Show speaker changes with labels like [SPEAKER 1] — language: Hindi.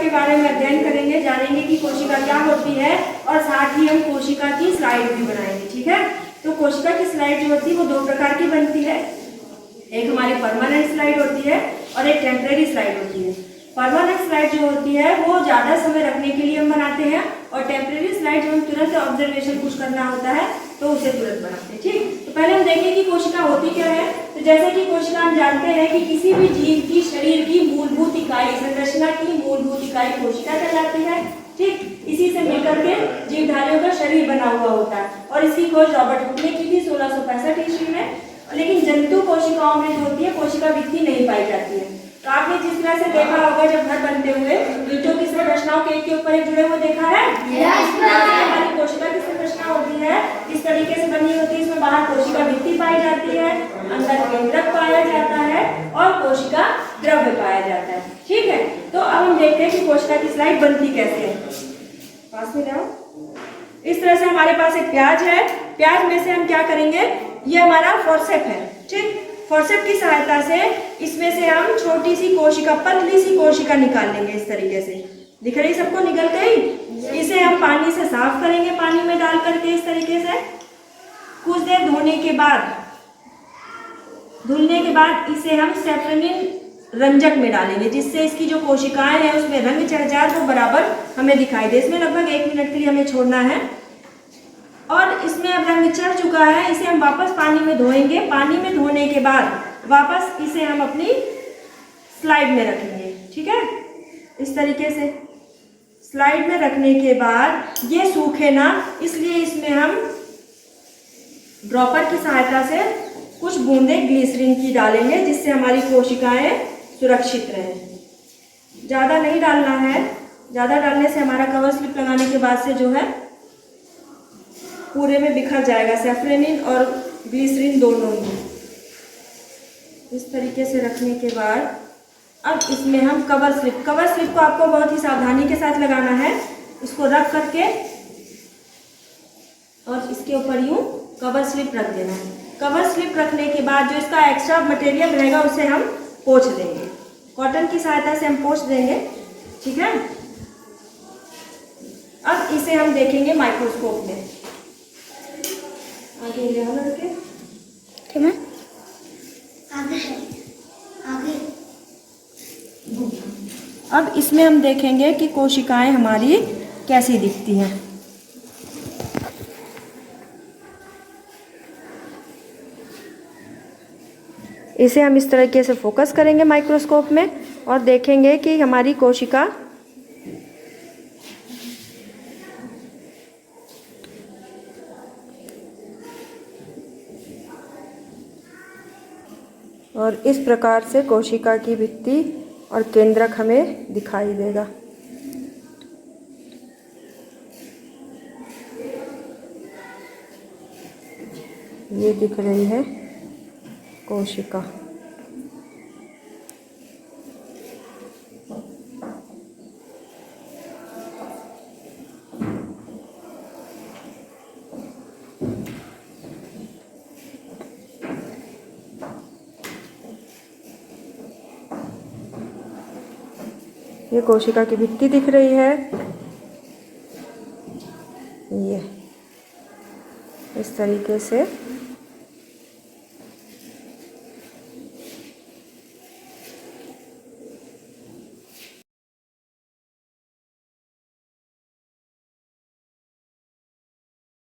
[SPEAKER 1] के बारे में अध्ययन करेंगे, जानेंगे कि कोशिका क्या होती है और साथ ही हम कोशिका की स्लाइड भी बनाएंगे। ठीक है, तो कोशिका की स्लाइड जो होती है वो दो प्रकार की बनती है। एक हमारी परमानेंट स्लाइड होती है और एक टेम्परेरी स्लाइड होती है। परमानेंट स्लाइड जो होती है वो ज़्यादा समय रखने के लिए हम बनाते हैं, और टेम्परेरी स्लाइड जो हम तुरंत ऑब्जर्वेशन कुछ करना होता है तो उसे तुरंत बनाते हैं। ठीक, तो पहले हम देखें कि कोशिका होती क्या है। तो जैसे कि कोशिका हम जानते हैं कि किसी भी जीव की शरीर की मूलभूत इकाई, संरचना की मूलभूत इकाई कोशिका कहलाती है। ठीक, इसी से मिलकर के जीवधारियों का शरीर बना हुआ होता है, और इसकी खोज रॉबर्ट हुक ने की थी 1665 ईस्वी में। लेकिन जंतु कोशिकाओं में जो होती है कोशिका भित्ति नहीं पाई जाती है। तो आपने जिस तरह से देखा होगा जब घर बनते हुए ईंटों की संरचनाओं के एक के ऊपर एक जुड़े हुए देखा है। हमारी कोशिका की संरचना होती है इस तरीके से बनी होती है। इसमें बाहर कोशिका भित्ति पाई जाती है, अंदर केंद्रक पाया जाता है और कोशिका द्रव्य पाया जाता है। ठीक है, तो अब हम देखते हैं कि कोशिका की स्लाइड बनती कैसे है। पास में जाओ। इस तरह से हमारे पास एक प्याज है। प्याज में से हम क्या करेंगे, ये हमारा फोर्सेप है। ठीक, फोर्सेप की सहायता से इसमें से हम छोटी सी कोशिका, पतली सी कोशिका निकाल लेंगे। इस तरीके से दिख रही सबको, निकल गई। इसे हम पानी से साफ करेंगे, पानी में डाल करके इस तरीके से। कुछ देर धोने के बाद, धुलने के बाद इसे हम सेफ्रोनिन रंजक में डालेंगे, जिससे इसकी जो कोशिकाएं हैं उसमें रंग चढ़ जाए तो बराबर हमें दिखाई दे। इसमें लगभग 1 मिनट के लिए हमें छोड़ना है। और इसमें अब रंग चढ़ चुका है, इसे हम वापस पानी में धोएंगे। पानी में धोने के बाद वापस इसे हम अपनी स्लाइड में रखेंगे। ठीक है, इस तरीके से स्लाइड में रखने के बाद ये सूखे ना, इसलिए इसमें हम ड्रॉपर की सहायता से कुछ बूंदे ग्लिसरीन की डालेंगे, जिससे हमारी कोशिकाएं सुरक्षित रहें। ज़्यादा नहीं डालना है, ज़्यादा डालने से हमारा कवर स्लिप लगाने के बाद से जो है पूरे में बिखर जाएगा, सेफ्रोनिन और ग्लिसरीन दोनों ही। इस तरीके से रखने के बाद अब इसमें हम कवर स्लिप को आपको बहुत ही सावधानी के साथ लगाना है। इसको रख करके और इसके ऊपर यूँ कवर स्लिप रख देना है। कवर स्लिप रखने के बाद जो इसका एक्स्ट्रा मटेरियल रहेगा उसे हम पोंछ देंगे, कॉटन की सहायता से हम पोंछ देंगे। ठीक है, अब इसे हम देखेंगे माइक्रोस्कोप में। आगे ले आओ लड़के।
[SPEAKER 2] ठीक है, आगे आगे।
[SPEAKER 1] अब इसमें हम देखेंगे कि कोशिकाएं हमारी कैसी दिखती हैं। इसे हम इस तरीके से फोकस करेंगे माइक्रोस्कोप में और देखेंगे कि हमारी कोशिका और इस प्रकार से कोशिका की भित्ति और केंद्रक हमें दिखाई देगा। ये दिख रही है कोशिका। ये कोशिका की भित्ति दिख रही है। ये इस तरीके से